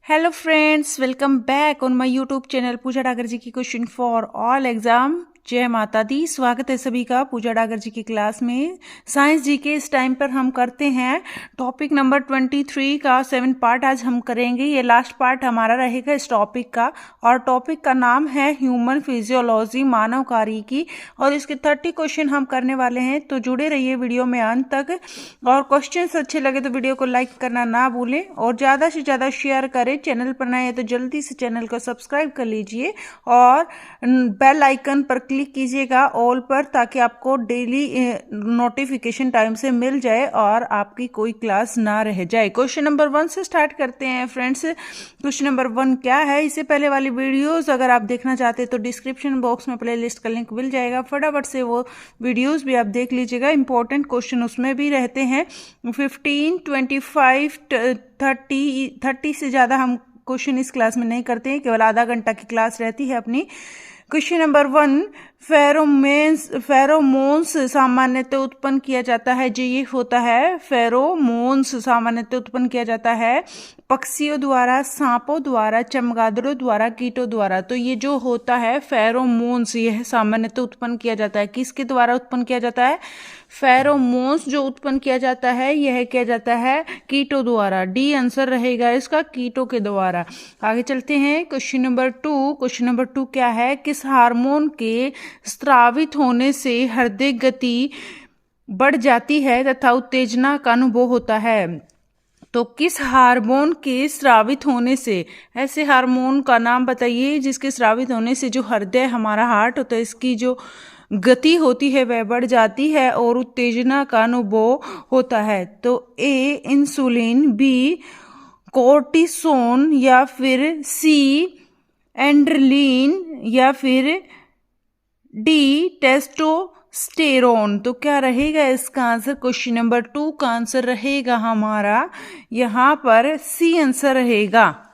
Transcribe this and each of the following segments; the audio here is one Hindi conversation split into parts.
Hello friends, welcome back on my YouTube channel Pooja Dagar ji की क्वेश्चन फॉर ऑल एग्जाम। जय माता दी। स्वागत है सभी का पूजा डागर जी की क्लास में। साइंस जी के इस टाइम पर हम करते हैं टॉपिक नंबर 23 का 7 पार्ट आज हम करेंगे। ये लास्ट पार्ट हमारा रहेगा इस टॉपिक का, और टॉपिक का नाम है ह्यूमन फिजियोलॉजी, मानव कार्य की, और इसके 30 क्वेश्चन हम करने वाले हैं। तो जुड़े रहिए वीडियो में अंत तक, और क्वेश्चन अच्छे लगे तो वीडियो को लाइक करना ना भूलें और ज़्यादा से ज़्यादा शेयर करें। चैनल पर नए हैं तो जल्दी से चैनल को सब्सक्राइब कर लीजिए और बेल आइकन पर क्लिक कीजिएगा ऑल पर, ताकि आपको डेली नोटिफिकेशन टाइम से मिल जाए और आपकी कोई क्लास ना रह जाए। क्वेश्चन नंबर 1 से स्टार्ट करते हैं फ्रेंड्स। क्वेश्चन नंबर 1 क्या है? इससे पहले वाली वीडियोस अगर आप देखना चाहते हैं तो डिस्क्रिप्शन बॉक्स में प्लेलिस्ट का लिंक मिल जाएगा, फटाफट से वो वीडियोस भी आप देख लीजिएगा। इंपॉर्टेंट क्वेश्चन उसमें भी रहते हैं। 15, 25, 30 से ज़्यादा हम क्वेश्चन इस क्लास में नहीं करते हैं, केवल आधा घंटा की क्लास रहती है अपनी। क्वेश्चन नंबर 1, फेरोमोन्स सामान्यतः उत्पन्न किया जाता है। जो ये होता है फेरोमोन्स सामान्यतः उत्पन्न किया जाता है पक्षियों द्वारा, सांपों द्वारा, चमगादड़ों द्वारा, कीटों द्वारा। तो ये जो होता है फेरोमोन्स, यह सामान्यतः उत्पन्न किया जाता है। किसके द्वारा उत्पन्न किया जाता है? फेरोमोन्स जो उत्पन्न किया जाता है यह किया जाता है कीटों द्वारा। डी आंसर रहेगा इसका, कीटों के द्वारा। आगे चलते हैं क्वेश्चन नंबर 2। क्वेश्चन नंबर 2 क्या है? किस हार्मोन के स्रावित होने से हृदय गति बढ़ जाती है तथा उत्तेजना का अनुभव होता है? तो किस हार्मोन के स्रावित होने से, ऐसे हार्मोन का नाम बताइए जिसके स्रावित होने से जो हृदय, हमारा हार्ट होता है, इसकी जो गति होती है वह बढ़ जाती है और उत्तेजना का अनुभव होता है। तो ए इंसुलिन, बी कोर्टिसोन, या फिर सी एंड्रेलिन, या फिर डी टेस्टोस्टेरोन। तो क्या रहेगा इसका आंसर? क्वेश्चन नंबर 2 का आंसर रहेगा हमारा यहाँ पर सी आंसर रहेगा,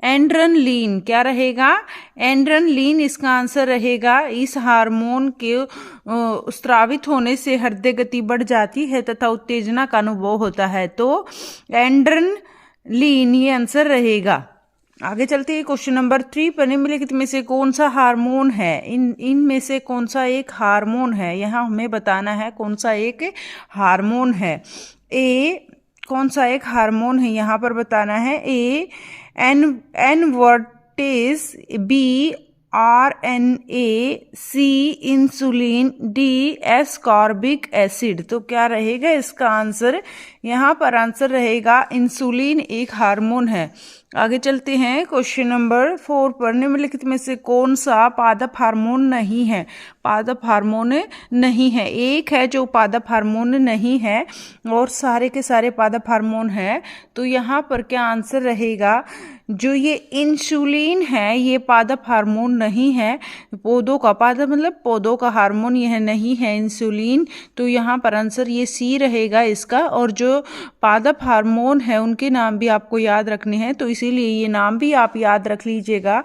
एंड्रेनलिन। क्या रहेगा? एंड्रेनलिन इसका आंसर रहेगा। इस हार्मोन के स्रावित होने से हृदय गति बढ़ जाती है तथा उत्तेजना का अनुभव होता है। तो एंड्रेनलिन ये आंसर रहेगा। आगे चलते हैं क्वेश्चन नंबर 3 पर। निम्नलिखित में से कौन सा हार्मोन है? इनमें से कौन सा एक हार्मोन है? यहाँ हमें बताना है कौन सा एक हार्मोन है। ए कौन सा एक हार्मोन है यहाँ पर बताना है। ए एनवर्टेज, बी आरएनए, सी इंसुलिन, डी एस्कॉर्बिक एसिड। तो क्या रहेगा इसका आंसर? यहाँ पर आंसर रहेगा इंसुलिन एक हार्मोन है। आगे चलते हैं क्वेश्चन नंबर 4 पर। निम्नलिखित में से कौन सा पादप हार्मोन नहीं है? पादप हार्मोन नहीं है। एक है जो पादप हार्मोन नहीं है और सारे के सारे पादप हार्मोन है। तो यहाँ पर क्या आंसर रहेगा? जो ये इंसुलिन है ये पादप हार्मोन नहीं है। पौधों का, पादप मतलब पौधों का हार्मोन यह नहीं है इंसुलिन। तो यहाँ पर आंसर ये सी रहेगा इसका। और जो पादप हार्मोन है उनके नाम भी आपको याद रखने हैं, तो इसीलिए ये नाम भी आप याद रख लीजिएगा।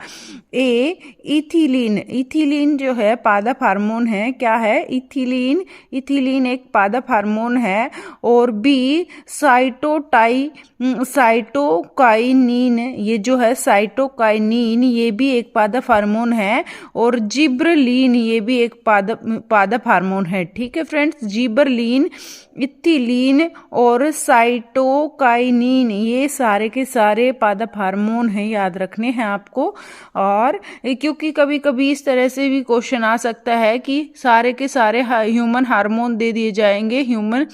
ए इथिलीन, इथिलीन जो है पादप हार्मोन है। क्या है? इथिलीन, इथिलीन एक पादप हार्मोन है। और बी साइटोकाइनिन, ये जो है साइटोकाइनिन ये भी एक पादप हार्मोन है। और जिब्रेलिन ये भी एक पादप हार्मोन है। ठीक है फ्रेंड्स, जिब्रेलिन, इथिलीन और साइटोकाइनिन ये सारे के सारे पादप हार्मोन हैं, याद रखने हैं आपको। और क्योंकि कभी कभी इस तरह से भी क्वेश्चन आ सकता है कि सारे के सारे ह्यूमन हार्मोन दे दिए जाएंगे, ह्यूमन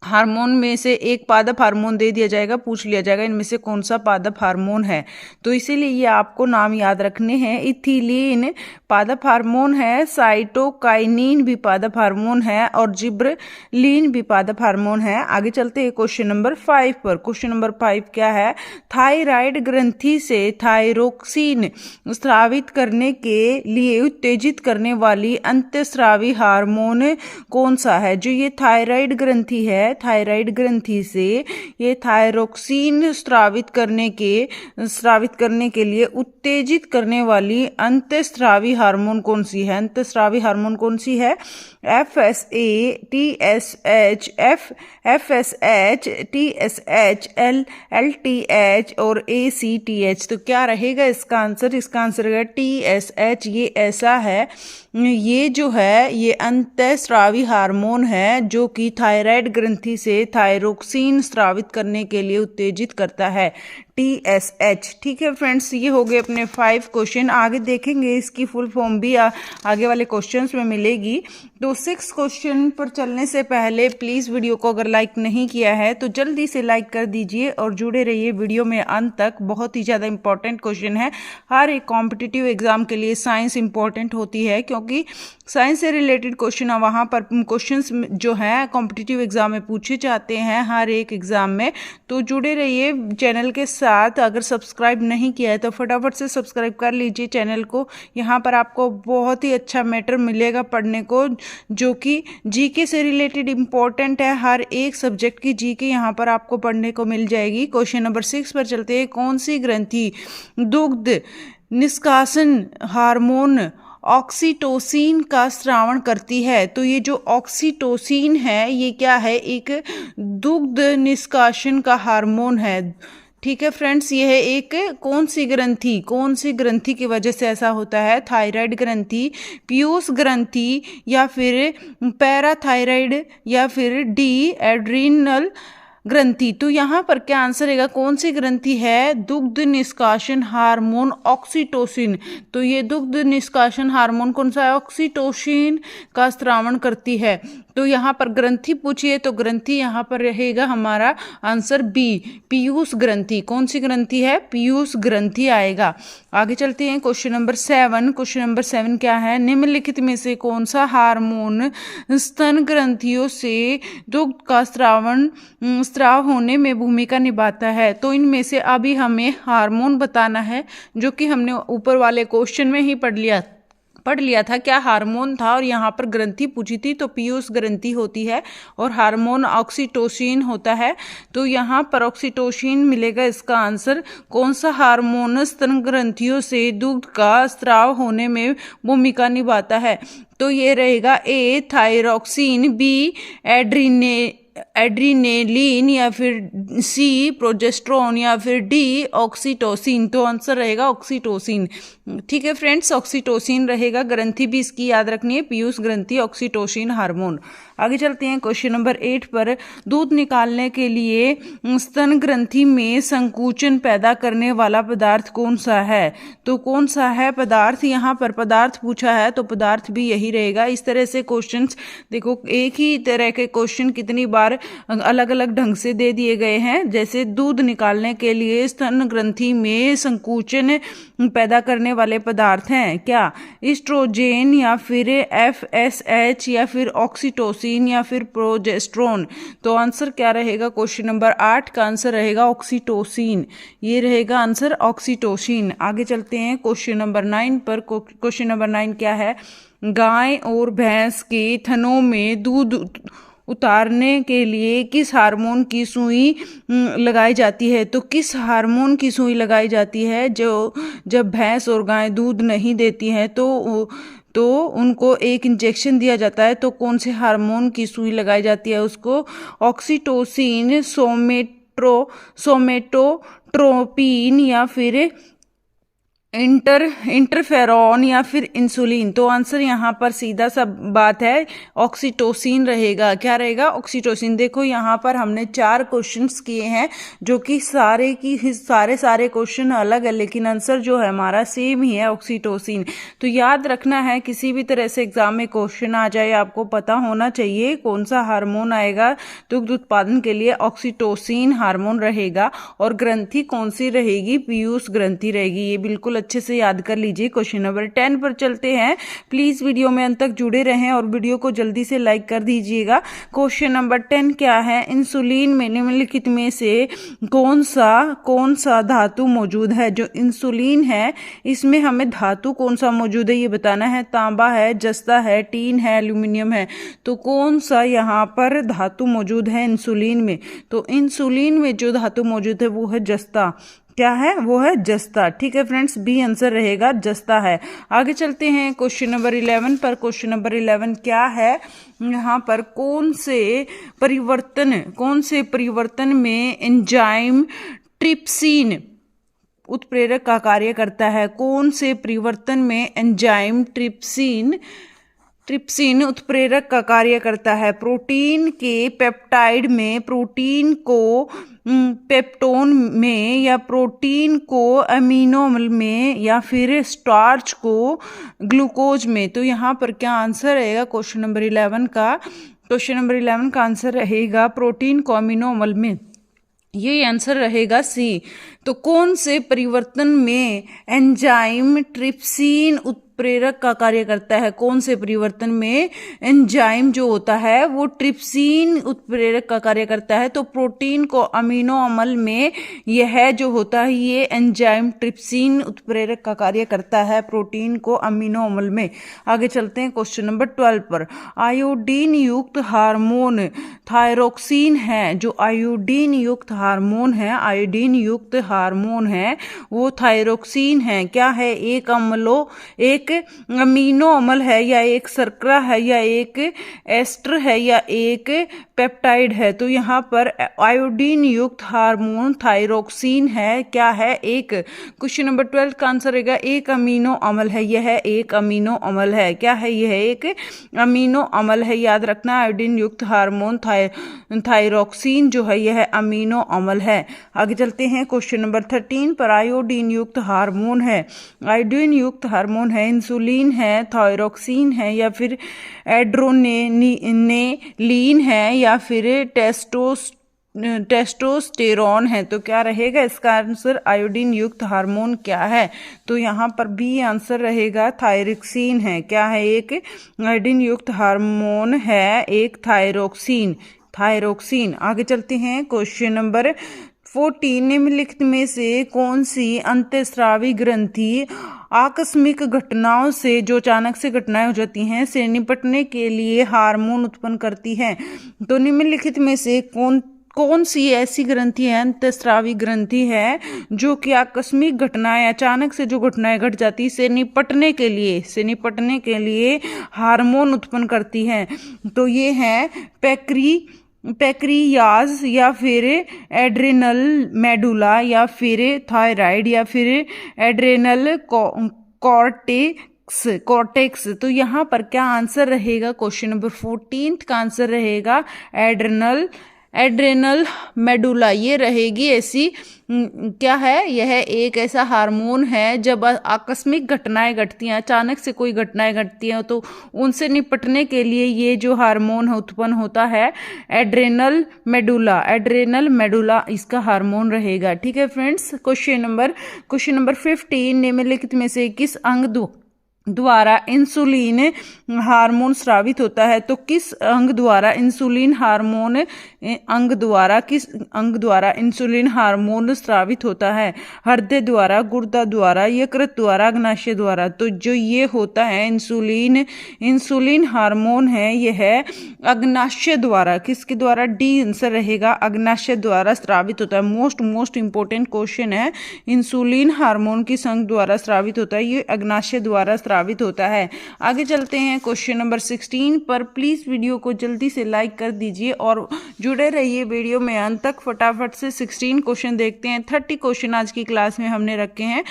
हार्मोन में से एक पादप हार्मोन दे दिया जाएगा, पूछ लिया जाएगा इनमें से कौन सा पादप हार्मोन है। तो इसीलिए ये आपको नाम याद रखने हैं। इथिलीन पादप हार्मोन है, साइटोकाइनिन भी पादप हार्मोन है, और जिब्रेलिन भी पादप हार्मोन है। आगे चलते हैं क्वेश्चन नंबर 5 पर। क्वेश्चन नंबर 5 क्या है? थायराइड ग्रंथि से थायरोक्सिन स्रावित करने के लिए उत्तेजित करने वाली अंतःस्रावी हार्मोन कौन सा है? जो ये थायराइड ग्रंथि है, थायराइड ग्रंथि से ये थायरोक्सिन स्रावित करने के लिए उत्तेजित करने वाली अंतःस्रावी हार्मोन कौन सी है? अंतःस्रावी हार्मोन कौन सी है? FSH, TSH, FSH, TSH, LTH और ACTH। तो क्या रहेगा इसका आंसर? इसका आंसर रहेगा TSH। ये ऐसा है, ये जो है ये अंतःस्रावी हार्मोन है जो कि थायराइड ग्रंथि से थायरोक्सिन स्रावित करने के लिए उत्तेजित करता है, TSH। ठीक है फ्रेंड्स, ये हो गए अपने 5 क्वेश्चन। आगे देखेंगे, इसकी फुल फॉर्म भी आगे वाले क्वेश्चंस में मिलेगी। तो 6 क्वेश्चन पर चलने से पहले प्लीज़ वीडियो को अगर लाइक नहीं किया है तो जल्दी से लाइक कर दीजिए और जुड़े रहिए वीडियो में अंत तक। बहुत ही ज़्यादा इंपॉर्टेंट क्वेश्चन है। हर एक कॉम्पिटिटिव एग्जाम के लिए साइंस इंपॉर्टेंट होती है, क्योंकि साइंस से रिलेटेड क्वेश्चन वहाँ पर क्वेश्चंस जो हैं कॉम्पिटिटिव एग्जाम में पूछे जाते हैं हर एक एग्जाम में। तो जुड़े रहिए चैनल के साथ। अगर सब्सक्राइब नहीं किया है तो फटाफट से सब्सक्राइब कर लीजिए चैनल को। यहाँ पर आपको बहुत ही अच्छा मैटर मिलेगा पढ़ने को, जो कि जीके से रिलेटेड इंपॉर्टेंट है। हर एक सब्जेक्ट की जीके यहाँ पर आपको पढ़ने को मिल जाएगी। क्वेश्चन नंबर 6 पर चलते हैं। कौन सी ग्रंथि दुग्ध निष्कासन हार्मोन ऑक्सीटोसिन का स्रावण करती है? तो ये जो ऑक्सीटोसिन है ये क्या है? एक दुग्ध निष्कासन का हार्मोन है। ठीक है फ्रेंड्स, ये है एक कौन सी ग्रंथि की वजह से ऐसा होता है? थायराइड ग्रंथि, पीयूष ग्रंथि, या फिर पैराथायराइड, या फिर डी एड्रीनल ग्रंथि। तो यहाँ पर क्या आंसर रहेगा? कौन सी ग्रंथि है? दुग्ध निष्कासन हार्मोन ऑक्सीटोसिन। तो ये दुग्ध निष्कासन हार्मोन कौन सा है? ऑक्सीटोसिन का स्रावण करती है। तो यहाँ पर ग्रंथि पूछिए तो ग्रंथि यहाँ पर रहेगा हमारा आंसर बी, पीयूष ग्रंथि। कौन सी ग्रंथि है? पीयूष ग्रंथि आएगा। आगे चलते हैं क्वेश्चन नंबर 7। क्वेश्चन नंबर 7 क्या है? निम्नलिखित में से कौन सा हार्मोन स्तन ग्रंथियों से दुग्ध का स्राव होने में भूमिका निभाता है? तो इनमें से अभी हमें हार्मोन बताना है, जो कि हमने ऊपर वाले क्वेश्चन में ही पढ़ लिया था क्या हार्मोन था, और यहाँ पर ग्रंथि पूछी थी तो पीयूष ग्रंथि होती है और हार्मोन ऑक्सीटोसिन होता है। तो यहाँ पर ऑक्सीटोसिन मिलेगा इसका आंसर। कौन सा हार्मोन स्तन ग्रंथियों से दुग्ध का स्राव होने में भूमिका निभाता है? तो ये रहेगा ए थायरोक्सिन, बी एड्रीनेलिन, या फिर सी प्रोजेस्टेरोन, या फिर डी ऑक्सीटोसिन। तो आंसर रहेगा ऑक्सीटोसिन। ठीक है फ्रेंड्स, ऑक्सीटोसिन रहेगा। ग्रंथि भी इसकी याद रखनी है, पीयूष ग्रंथि, ऑक्सीटोसिन हार्मोन। आगे चलते हैं क्वेश्चन नंबर 8 पर। दूध निकालने के लिए स्तन ग्रंथि में संकुचन पैदा करने वाला पदार्थ कौन सा है? तो कौन सा है पदार्थ? यहाँ पर पदार्थ पूछा है तो पदार्थ भी यही रहेगा। इस तरह से क्वेश्चंस देखो, एक ही तरह के क्वेश्चन कितनी बार अलग अलग ढंग से दे दिए गए हैं। जैसे दूध निकालने के लिए स्तन ग्रंथि में संकुचन पैदा करने वाले पदार्थ हैं क्या? एस्ट्रोजेन, या फिर FSH, या फिर ऑक्सीटोसिन, या फिर प्रोजेस्टेरोन। तो आंसर क्या रहेगा? क्वेश्चन नंबर 8 का आंसर रहेगा ऑक्सीटोसिन। ये रहेगा आंसर ऑक्सीटोसिन। आगे चलते हैं क्वेश्चन नंबर 9 पर। क्वेश्चन नंबर 9 क्या है? गाय और भैंस के थनों में दूध उतारने के लिए किस हार्मोन की सुई लगाई जाती है? तो किस हार्मोन की सुई लगाई जाती है जो जब भैंस और गाय दूध नहीं देती हैं तो उनको एक इंजेक्शन दिया जाता है? तो कौन से हार्मोन की सुई लगाई जाती है उसको? ऑक्सीटोसिन, सोमेटोट्रोपिन, या फिर इंटरफेरॉन, या फिर इंसुलिन। तो आंसर यहाँ पर सीधा सा बात है, ऑक्सीटोसिन रहेगा। क्या रहेगा? ऑक्सीटोसिन। देखो यहाँ पर हमने 4 क्वेश्चंस किए हैं, जो कि सारे क्वेश्चन अलग है, लेकिन आंसर जो है हमारा सेम ही है, ऑक्सीटोसिन। तो याद रखना है, किसी भी तरह से एग्जाम में क्वेश्चन आ जाए आपको पता होना चाहिए कौन सा हार्मोन आएगा दुग्ध उत्पादन के लिए। ऑक्सीटोसिन हार्मोन रहेगा। और ग्रंथि कौन सी रहेगी? पीयूष ग्रंथि रहेगी। ये बिल्कुल अच्छे से याद कर लीजिए। क्वेश्चन नंबर 10 पर चलते हैं। प्लीज वीडियो में अंत तक जुड़े रहें और वीडियो को जल्दी से लाइक कर दीजिएगा। क्वेश्चन नंबर 10 क्या है? इंसुलिन में निम्नलिखित में से कौन सा धातु मौजूद है? जो इंसुलिन है इसमें हमें धातु कौन सा मौजूद है ये बताना है। तांबा है, जस्ता है, टीन है, एल्यूमिनियम है। तो कौन सा यहाँ पर धातु मौजूद है इंसुलिन में? तो इंसुलिन में जो धातु मौजूद है वो है जस्ता। क्या है, वो है जस्ता। ठीक है फ्रेंड्स, बी आंसर रहेगा, जस्ता है। आगे चलते हैं क्वेश्चन नंबर 11 पर। क्वेश्चन नंबर 11 क्या है, यहाँ पर कौन से परिवर्तन में एंजाइम ट्रिप्सिन उत्प्रेरक का कार्य करता है? कौन से परिवर्तन में एंजाइम ट्रिप्सिन उत्प्रेरक का कार्य करता है? प्रोटीन के पेप्टाइड में, प्रोटीन को पेप्टोन में, या प्रोटीन को अमीनो में, या फिर स्टार्च को ग्लूकोज में। तो यहाँ पर क्या आंसर रहेगा क्वेश्चन नंबर 11 का? क्वेश्चन नंबर 11 का आंसर रहेगा प्रोटीन को अमीनो अम्ल में। ये आंसर रहेगा सी। तो कौन से परिवर्तन में एंजाइम ट्रिप्सिन उत्प्रेरक का कार्य करता है? कौन से परिवर्तन में एंजाइम जो होता है वो ट्रिप्सिन उत्प्रेरक का कार्य करता है? तो प्रोटीन को अमीनो अम्ल में यह जो होता है ये एंजाइम ट्रिप्सिन उत्प्रेरक का कार्य करता है, प्रोटीन को अमीनो अम्ल में। आगे चलते हैं क्वेश्चन नंबर 12 पर। आयोडीन युक्त हार्मोन थायरोक्सिन है, जो आयोडीन युक्त हार्मोन है, आयोडीन युक्त हार्मोन है वो थायरोक्सिन है। क्या है? एक अमीनो अम्ल है, या एक शर्करा है, या एक एस्टर है, या एक पेप्टाइड है? तो यहाँ पर आयोडीन युक्त हार्मोन थायरोक्सिन है। क्या है? एक। क्वेश्चन नंबर 12 का आंसर रहेगा एक अमीनो अम्ल है, यह एक अमीनो अम्ल है। क्या है? यह एक अमीनो अम्ल है। याद रखना, आयोडीन युक्त हार्मोन थायरोक्सिन जो है यह अमीनो अम्ल है। आगे चलते हैं क्वेश्चन नंबर 13 पर। आयोडीन युक्त हार्मोन है, आयोडीन युक्त हार्मोन है, इंसुलिन है, थायरोक्सिन है, या फिर एड्रेनालिन है, या फिर टेस्टोस्टेरोन है? तो क्या रहेगा इसका आंसर? आयोडीन युक्त हार्मोन क्या है? तो यहाँ पर बी आंसर रहेगा, थायरोक्सिन है। क्या है? एक आयोडीन युक्त हार्मोन है, एक थायरोक्सिन। आगे चलते हैं क्वेश्चन नंबर 14। निम्नलिखित में से कौन सी अंतःस्रावी ग्रंथि आकस्मिक घटनाओं से, जो अचानक से घटनाएं हो जाती हैं, से निपटने के लिए हार्मोन उत्पन्न करती है? तो निम्नलिखित में से कौन सी ऐसी ग्रंथि है, अंतःस्रावी ग्रंथि है, जो कि आकस्मिक घटनाएं, अचानक से जो घटनाएं घट जाती से निपटने के लिए हार्मोन उत्पन्न करती है? तो ये है पैक्रियाज, या फिर एड्रेनल मेडुला, या फिर थायराइड, या फिर एड्रेनल कॉर्टेक्स। तो यहाँ पर क्या आंसर रहेगा? क्वेश्चन नंबर 14 का आंसर रहेगा एड्रेनल मेडुला। ये रहेगी ऐसी, क्या है? यह एक ऐसा हार्मोन है, जब आकस्मिक घटनाएं घटती हैं, अचानक से कोई घटनाएं घटती हैं, तो उनसे निपटने के लिए ये जो हार्मोन उत्पन्न होता है एड्रेनल मेडुला इसका हार्मोन रहेगा। ठीक है फ्रेंड्स। Question number 15। निम्नलिखित में से किस अंग द्वारा इंसुलिन हार्मोन स्रावित होता है? तो किस अंग द्वारा इंसुलिन हार्मोन किस अंग द्वारा इंसुलिन हार्मोन स्रावित होता है? हृदय द्वारा, गुर्दा द्वारा, यकृत द्वारा, अग्नाशय द्वारा? तो जो ये होता है इंसुलिन हार्मोन है, यह अग्नाशय द्वारा, किसके द्वारा? डी आंसर रहेगा, अग्नाशय द्वारा स्रावित होता है। मोस्ट इंपोर्टेंट क्वेश्चन है, इंसुलिन हार्मोन किस अंग द्वारा स्रावित होता है? ये अग्नाशय द्वारा स्रावित होता है। आगे चलते हैं क्वेश्चन नंबर 16 पर। प्लीज वीडियो को जल्दी से लाइक कर दीजिए और जुड़े रहिए वीडियो में अंत तक। फटाफट से 16 क्वेश्चन देखते हैं। 30 क्वेश्चन आज की क्लास में हमने रखे हैं,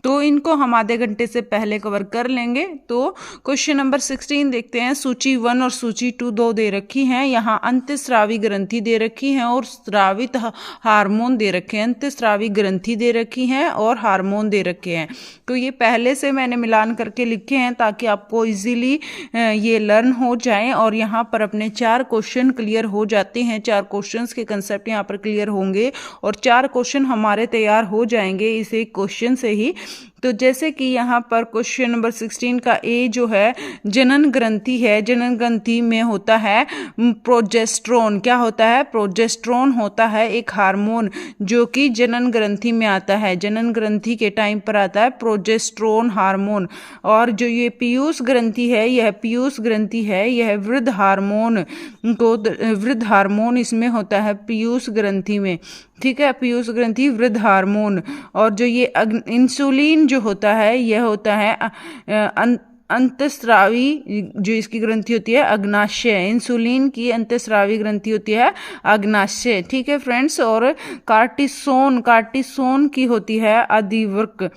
तो इनको हम आधे घंटे से पहले कवर कर लेंगे। तो क्वेश्चन नंबर 16 देखते हैं। सूची 1 और सूची 2 दो दे रखी हैं। यहाँ अंतःस्रावी ग्रंथि दे रखी है और स्रावित हार्मोन दे रखे हैं। अंतःस्रावी ग्रंथि दे रखी हैं और हार्मोन दे रखे हैं। तो ये पहले से मैंने मिलान करके लिखे हैं ताकि आपको इजीली ये लर्न हो जाए, और यहाँ पर अपने 4 क्वेश्चन क्लियर हो जाते हैं। 4 क्वेश्चंस के कंसेप्ट यहाँ पर क्लियर होंगे और 4 क्वेश्चन हमारे तैयार हो जाएंगे इस एक क्वेश्चन से ही। तो जैसे कि यहाँ पर क्वेश्चन नंबर 16 का ए जो है जनन ग्रंथि है, जनन ग्रंथि में होता है प्रोजेस्ट्रोन। क्या होता है? प्रोजेस्ट्रोन होता है एक हार्मोन जो कि जनन ग्रंथि में आता है, जनन ग्रंथि के टाइम पर आता है प्रोजेस्ट्रोन हार्मोन। और जो ये पीयूष ग्रंथि है, यह पीयूष ग्रंथि है, यह वृद्ध हार्मोन को, वृद्ध हार्मोन इसमें होता है पीयूष ग्रंथि में, ठीक है, पीयूष ग्रंथि वृद्ध हार्मोन। और जो ये इंसुलिन जो होता है, यह होता है अंतस्रावी, जो इसकी ग्रंथि होती है अग्नाशय, इंसुलिन की अंतस्रावी ग्रंथि होती है अग्नाशय, ठीक है फ्रेंड्स। और कार्टिसोन, कार्टिसोन की होती है अधिवृक्क,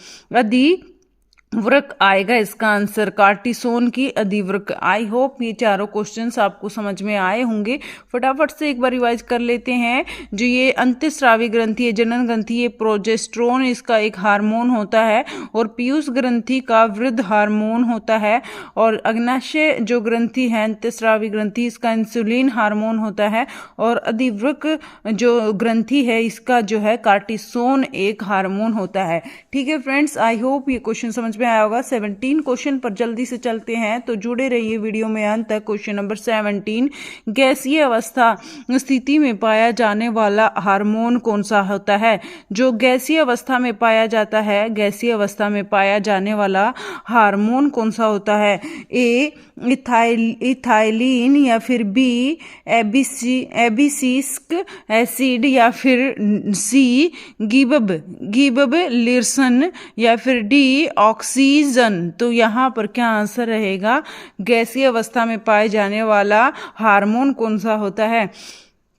वृक आएगा इसका आंसर, कार्टिसोन की अधिवृक्क। आई होप ये चारों क्वेश्चंस आपको समझ में आए होंगे। फटाफट से एक बार रिवाइज कर लेते हैं। जो ये अंतस्रावी ग्रंथि है, जनन ग्रंथि, ये प्रोजेस्ट्रोन इसका एक हार्मोन होता है, और पीयूष ग्रंथि का वृद्ध हार्मोन होता है, और अग्नाशय जो ग्रंथि है, अंतस्रावी ग्रंथि, इसका इंसुलिन हार्मोन होता है, और अधिवृक्क जो ग्रंथि है इसका जो है कार्टिसोन एक हार्मोन होता है। ठीक है फ्रेंड्स, आई होप ये क्वेश्चन समझ में आया होगा। 17 क्वेश्चन पर जल्दी से चलते हैं, तो जुड़े रहिए वीडियो में अंत तक। क्वेश्चन नंबर 17, गैसीय अवस्था स्थिति में पाया जाने वाला हार्मोन कौन सा होता है? जो गैसीय अवस्था में पाया जाता है, गैसीय अवस्था में पाया जाने वाला हार्मोन कौन सा होता है? ए इथाइलिन, या फिर बी एबिसिस्क एसिड, या फिर सी गिबरेलिंस, या फिर डी ऑक्सीजन। तो यहाँ पर क्या आंसर रहेगा? गैसीय अवस्था में पाए जाने वाला हार्मोन कौन सा होता है?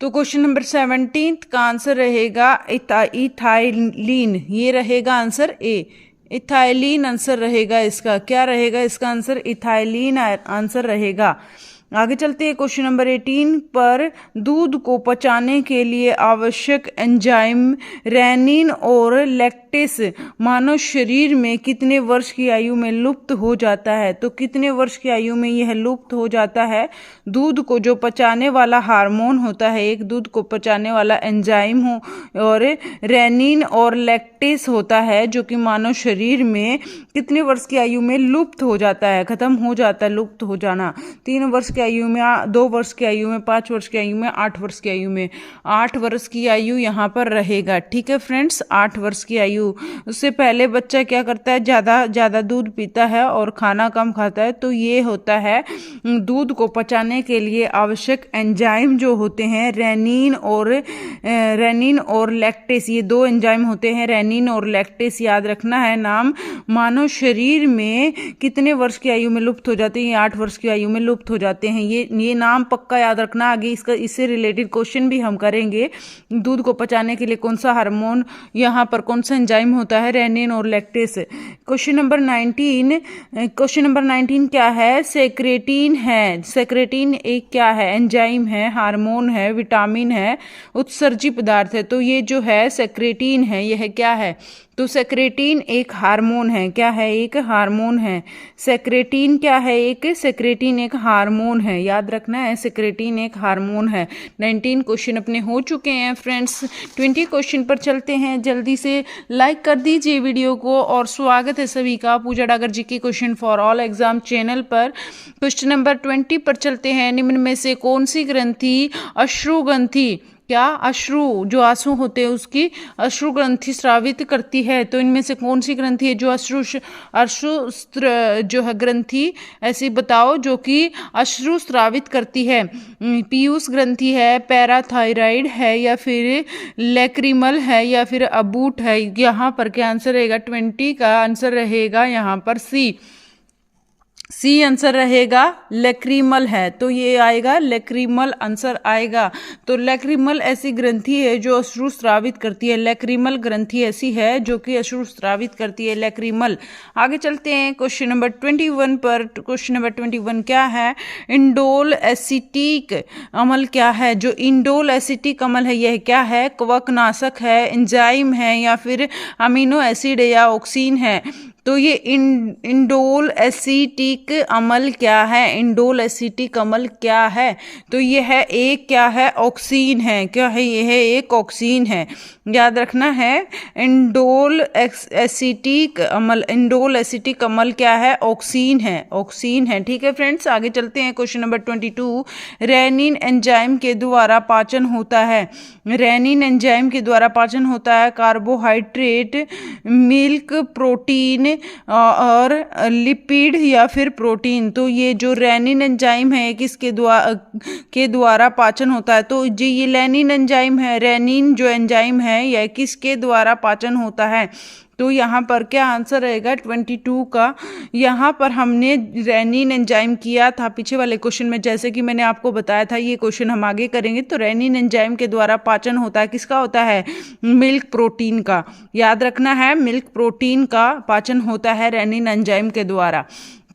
तो क्वेश्चन नंबर 17 का आंसर रहेगा इथाइलिन, ये रहेगा आंसर ए, इथाइलिन आंसर रहेगा इसका। क्या रहेगा इसका आंसर? इथाइलिन आंसर रहेगा। आगे चलते हैं क्वेश्चन नंबर 18 पर। दूध को पचाने के लिए आवश्यक एंजाइम रेनिन और लैक्टेस मानव शरीर में कितने वर्ष की आयु में लुप्त हो जाता है? तो कितने वर्ष की आयु में यह लुप्त हो जाता है? दूध को जो पचाने वाला हार्मोन होता है, एक दूध को पचाने वाला एंजाइम हो, और रेनिन और लैक्टेस होता है, जो कि मानव शरीर में कितने वर्ष की आयु में लुप्त हो जाता है, खत्म हो जाता है, लुप्त हो जाना। 3 वर्ष की आयु में, 2 वर्ष की आयु में, 5 वर्ष की आयु में, 8 वर्ष की आयु में। 8 वर्ष की आयु यहाँ पर रहेगा। ठीक है फ्रेंड्स, 8 वर्ष की आयु। उससे पहले बच्चा क्या करता है? ज़्यादा दूध पीता है और खाना कम खाता है। तो ये होता है दूध को पचाने के लिए आवश्यक एंजाइम जो होते हैं रेनिन और लैक्टेस, ये 2 एंजाइम होते हैं, रेनिन और लैक्टेस, याद रखना है नाम। मानव शरीर में कितने वर्ष की आयु में लुप्त हो जाते हैं? 8 वर्ष की आयु में लुप्त हो जाते हैं। ये नाम पक्का याद रखना। आगे इससे रिलेटेड क्वेश्चन भी हम करेंगे। दूध को पचाने के लिए कौन सा हार्मोन, यहाँ पर कौन सा एंजाइम होता है? रेनिन और लैक्टेस। क्वेश्चन नंबर 19 क्या है? सेक्रेटिन है। सेक्रेटिन एक क्या है? एंजाइम है, हार्मोन है, विटामिन है, उत्सर्जी पदार्थ है। तो ये जो है सेक्रेटिन है, यह क्या है? तो सेक्रेटिन एक हार्मोन है। क्या है? एक हार्मोन है। सेक्रेटिन क्या है? सेक्रेटिन एक हार्मोन है, याद रखना है, सेक्रेटिन एक हार्मोन है। 19 क्वेश्चन अपने हो चुके हैं फ्रेंड्स। 20 क्वेश्चन पर चलते हैं। जल्दी से लाइक कर दीजिए वीडियो को, और स्वागत है सभी का पूजा डागर जी के question for all exam channel पर। क्वेश्चन नंबर 20 पर चलते हैं। निम्न में से कौन सी ग्रंथि अश्रु ग्रंथि, क्या अश्रु, जो आंसू होते हैं उसकी अश्रु ग्रंथि स्रावित करती है? तो इनमें से कौन सी ग्रंथि है जो अश्रु जो है ग्रंथि, ऐसी बताओ, जो कि अश्रु स्रावित करती है? पीयूष ग्रंथि है, पैराथायराइड है, या फिर लैक्रिमल है, या फिर अबूट है? यहाँ पर क्या आंसर रहेगा? 20 का आंसर रहेगा यहाँ पर सी आंसर रहेगा, लैक्रिमल है। तो ये आएगा लैक्रिमल आंसर आएगा। तो लैक्रिमल ऐसी ग्रंथि है जो अश्रु स्रावित करती है। लैक्रिमल ग्रंथि ऐसी है जो कि अश्रु स्रावित करती है, लैक्रिमल। आगे चलते हैं क्वेश्चन नंबर 21 पर। क्वेश्चन नंबर 21 क्या है? इंडोल एसिटिक अम्ल क्या है? जो इंडोल एसिटिक अम्ल है, यह क्या है? कवकनाशक है, एंजाइम है, या फिर अमीनो एसिड या ऑक्सीन है? तो ये इंडोल एसिटिक अम्ल क्या है? इंडोल एसिटिक अम्ल क्या है? तो ये है एक क्या है? ऑक्सीन है। क्या है? ये है एक ऑक्सीन है। याद रखना है इंडोल एसिटिक अम्ल। इंडोल एसिटिक अम्ल क्या है? ऑक्सीन है। ऑक्सीन है। ठीक है फ्रेंड्स, आगे चलते हैं। क्वेश्चन नंबर 22, रेनिन एंजाइम के द्वारा पाचन होता है। रेनिन एंजाइम के द्वारा पाचन होता है कार्बोहाइड्रेट, मिल्क, प्रोटीन और लिपिड या फिर प्रोटीन। तो ये जो रेनिन एंजाइम है किसके द्वारा पाचन होता है? तो जी ये रेनिन एंजाइम है। रेनिन जो एंजाइम है यह किसके द्वारा पाचन होता है? तो यहाँ पर क्या आंसर रहेगा 22 का? यहाँ पर हमने रेनिन एंजाइम किया था पीछे वाले क्वेश्चन में, जैसे कि मैंने आपको बताया था ये क्वेश्चन हम आगे करेंगे। तो रेनिन एंजाइम के द्वारा पाचन होता है किसका होता है? मिल्क प्रोटीन का। याद रखना है मिल्क प्रोटीन का पाचन होता है रेनिन एंजाइम के द्वारा।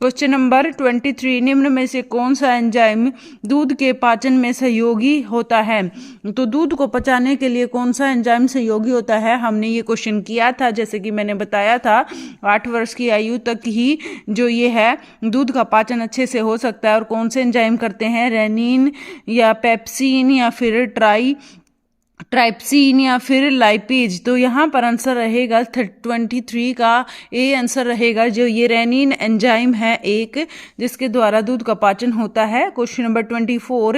क्वेश्चन नंबर 23, निम्न में से कौन सा एंजाइम दूध के पाचन में सहयोगी होता है? तो दूध को पचाने के लिए कौन सा एंजाइम सहयोगी होता है? हमने ये क्वेश्चन किया था, जैसे कि मैंने बताया था 8 वर्ष की आयु तक ही जो ये है दूध का पाचन अच्छे से हो सकता है। और कौन से एंजाइम करते हैं? रेनिन या पेप्सिन या फिर ट्राइप्सिन या फिर लाइपेज। तो यहाँ पर आंसर रहेगा 23 का ए आंसर रहेगा, जो ये रेनिन एंजाइम है एक जिसके द्वारा दूध का पाचन होता है। क्वेश्चन नंबर 24,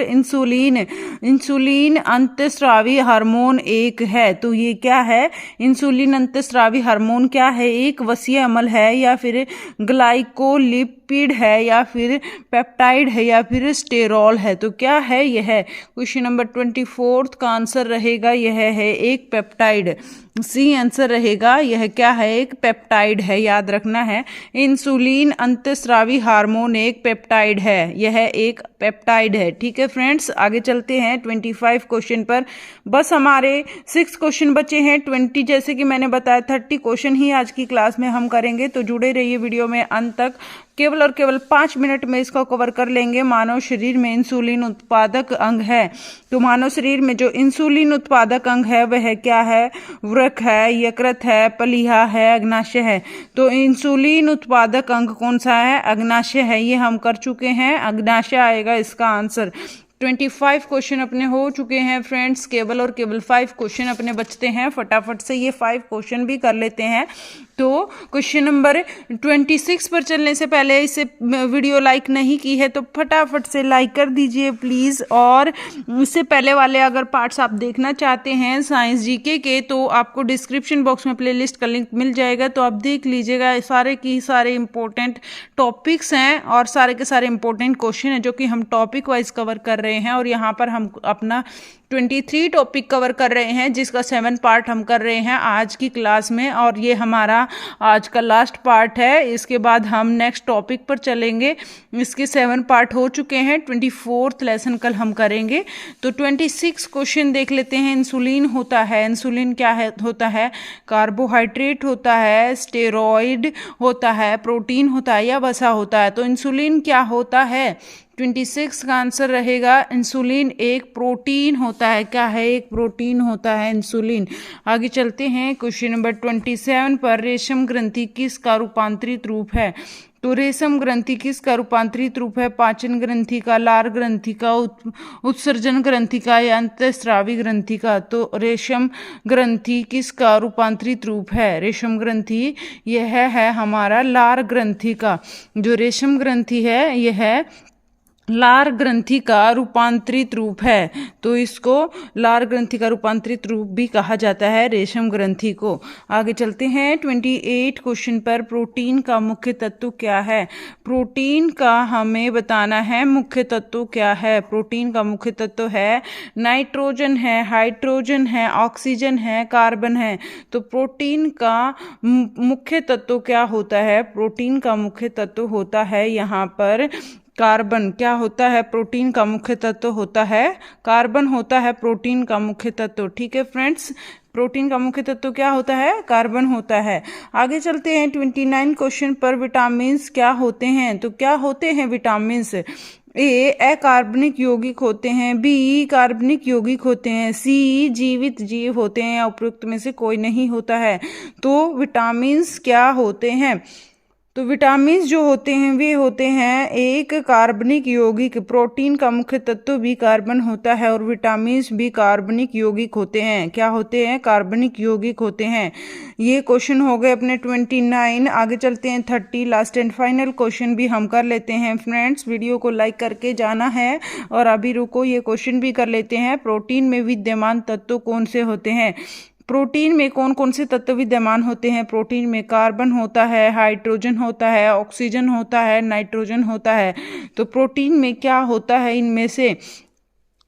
इंसुलिन अंतस्रावी हार्मोन एक है। तो ये क्या है? इंसुलिन अंतस्रावी हार्मोन क्या है? एक वसीय अम्ल है या फिर ग्लाइकोलिपिड है या फिर पेप्टाइड है या फिर स्टेरॉल है? तो क्या है यह? क्वेश्चन नंबर 24 का आंसर रहेगा यह है एक पेप्टाइड। सी आंसर रहेगा यह क्या है? एक पेप्टाइड है। याद रखना है इंसुलिन अंतस्रावी हार्मोन एक पेप्टाइड है। यह एक पेप्टाइड है। ठीक है फ्रेंड्स, आगे चलते हैं 25 क्वेश्चन पर। बस हमारे 6 क्वेश्चन बचे हैं। 20 जैसे कि मैंने बताया 30 क्वेश्चन ही आज की क्लास में हम करेंगे, तो जुड़े रहिए वीडियो में अंत तक। केवल और केवल 5 मिनट में इसको कवर कर लेंगे। मानव शरीर में इंसुलिन उत्पादक अंग है। तो मानव शरीर में जो इंसुलिन उत्पादक अंग है वह क्या है? वृक्क है, यकृत है, प्लीहा है, अग्नाशय है। तो इंसुलिन उत्पादक अंग कौन सा है? अग्नाशय है। ये हम कर चुके हैं, अग्नाशय आएगा इसका आंसर। 25 क्वेश्चन अपने हो चुके हैं फ्रेंड्स। केवल और केवल 5 क्वेश्चन अपने बचते हैं। फटाफट से ये 5 क्वेश्चन भी कर लेते हैं। तो क्वेश्चन नंबर 26 पर चलने से पहले इसे वीडियो लाइक नहीं की है तो फटाफट से लाइक कर दीजिए प्लीज़। और इससे पहले वाले अगर पार्ट्स आप देखना चाहते हैं साइंस जीके के, तो आपको डिस्क्रिप्शन बॉक्स में प्लेलिस्ट का लिंक मिल जाएगा, तो आप देख लीजिएगा। सारे की सारे इंपॉर्टेंट टॉपिक्स हैं और सारे के सारे इंपॉर्टेंट क्वेश्चन हैं जो कि हम टॉपिक वाइज कवर कर रहे हैं। और यहाँ पर हम अपना 23 टॉपिक कवर कर रहे हैं, जिसका 7 पार्ट हम कर रहे हैं आज की क्लास में। और ये हमारा आज का लास्ट पार्ट है। इसके बाद हम नेक्स्ट टॉपिक पर चलेंगे। इसके 7 पार्ट हो चुके हैं। 24th लेसन कल हम करेंगे। तो 26 क्वेश्चन देख लेते हैं। इंसुलिन होता है, इंसुलिन क्या है? होता है कार्बोहाइड्रेट होता है, स्टेरॉइड होता है, प्रोटीन होता है या वसा होता है। तो इंसुलिन क्या होता है? 26 का आंसर रहेगा इंसुलिन एक प्रोटीन होता है। क्या है? एक प्रोटीन होता है इंसुलिन। आगे चलते हैं क्वेश्चन नंबर 27 पर। रेशम ग्रंथि किसका रूपांतरित रूप है? तो रेशम ग्रंथि किसका रूपांतरित रूप है? पाचन ग्रंथि का, लार ग्रंथि का, उत्सर्जन ग्रंथि का या अंतस्रावी ग्रंथि का? तो रेशम ग्रंथि किसका रूपांतरित रूप है? रेशम ग्रंथि यह है हमारा लार ग्रंथि का। जो रेशम ग्रंथि है यह लार ग्रंथि का रूपांतरित रूप है। तो इसको लार ग्रंथि का रूपांतरित रूप भी कहा जाता है रेशम ग्रंथि को। आगे चलते हैं 28 क्वेश्चन पर। प्रोटीन का मुख्य तत्व क्या है? प्रोटीन का हमें बताना है मुख्य तत्व क्या है। प्रोटीन का मुख्य तत्व है नाइट्रोजन है, हाइड्रोजन है, ऑक्सीजन है, कार्बन है। तो प्रोटीन का मुख्य तत्व क्या होता है? प्रोटीन का मुख्य तत्व होता है यहाँ पर कार्बन। क्या होता है? प्रोटीन का मुख्य तत्व होता है कार्बन होता है प्रोटीन का मुख्य तत्व। ठीक है फ्रेंड्स, प्रोटीन का मुख्य तत्व क्या होता है? कार्बन होता है। आगे चलते हैं 29 क्वेश्चन पर। विटामिन्स क्या होते हैं? तो क्या होते हैं विटामिन्स? ए अकार्बनिक यौगिक होते हैं, बी कार्बनिक यौगिक होते हैं, सी जीवित जीव होते हैं या उपयुक्त में से कोई नहीं होता है। तो विटामिन्स क्या होते हैं? तो विटामिन्स जो होते हैं वे होते हैं एक कार्बनिक यौगिक। प्रोटीन का मुख्य तत्व भी कार्बन होता है और विटामिन्स भी कार्बनिक यौगिक होते हैं। क्या होते हैं? कार्बनिक यौगिक होते हैं। ये क्वेश्चन हो गए अपने 29। आगे चलते हैं 30। लास्ट एंड फाइनल क्वेश्चन भी हम कर लेते हैं फ्रेंड्स। वीडियो को लाइक करके जाना है और अभी रुको, ये क्वेश्चन भी कर लेते हैं। प्रोटीन में विद्यमान तत्व कौन से होते हैं? प्रोटीन में कौन कौन से तत्व विद्यमान होते हैं? प्रोटीन में कार्बन होता है, हाइड्रोजन होता है, ऑक्सीजन होता है, नाइट्रोजन होता है। तो प्रोटीन में क्या होता है इनमें से,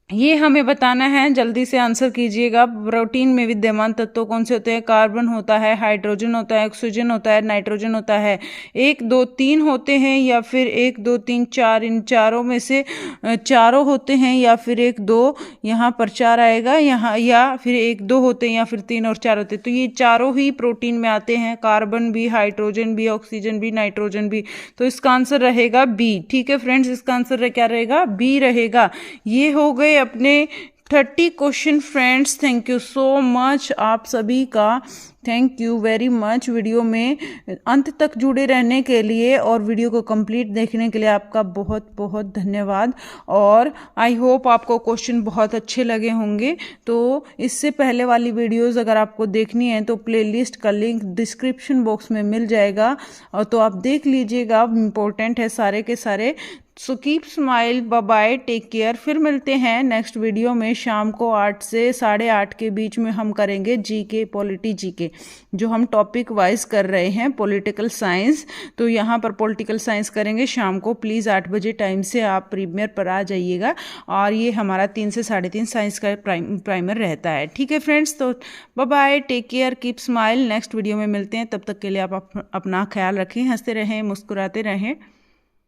ये हमें बताना है। जल्दी से आंसर कीजिएगा। प्रोटीन में विद्यमान तत्व कौन से होते हैं? कार्बन होता है, हाइड्रोजन होता है, ऑक्सीजन होता है, नाइट्रोजन होता है। 1 2 3 होते हैं या फिर 1 2 3 4, इन चारों में से चारों होते हैं या फिर 1 2, यहाँ पर 4 आएगा यहाँ, या फिर 1 2 होते हैं या फिर 3 और 4 होते हैं। तो ये चारों ही प्रोटीन में आते हैं, कार्बन भी, हाइड्रोजन भी, ऑक्सीजन भी, नाइट्रोजन भी। तो इसका आंसर रहेगा बी। ठीक है फ्रेंड्स, इसका आंसर क्या रहेगा? बी रहेगा। ये हो गए अपने 30 question friends. Thank you so much आप सभी का, thank you very much video में अंत तक जुड़े रहने के लिए और वीडियो को कंप्लीट देखने के लिए आपका बहुत बहुत धन्यवाद। और आई होप आपको क्वेश्चन बहुत अच्छे लगे होंगे। तो इससे पहले वाली वीडियोस अगर आपको देखनी है तो प्लेलिस्ट का लिंक डिस्क्रिप्शन बॉक्स में मिल जाएगा, और तो आप देख लीजिएगा, इम्पोर्टेंट है सारे के सारे। So keep smile, bye bye, take care. फिर मिलते हैं नेक्स्ट वीडियो में शाम को 8 से 8:30 के बीच में। हम करेंगे जीके, पॉलिटी जीके, जो हम टॉपिक वाइज कर रहे हैं, पॉलिटिकल साइंस। तो यहाँ पर पॉलिटिकल साइंस करेंगे शाम को। प्लीज़ 8 बजे टाइम से आप प्रीमियर पर आ जाइएगा। और ये हमारा 3 से 3:30 साइंस का प्राइमर रहता है। ठीक है फ्रेंड्स, तो bye bye, take care, keep smile. Next video में मिलते हैं, तब तक के लिए आप अपना ख्याल रखें, हंसते रहें, मुस्कुराते रहें।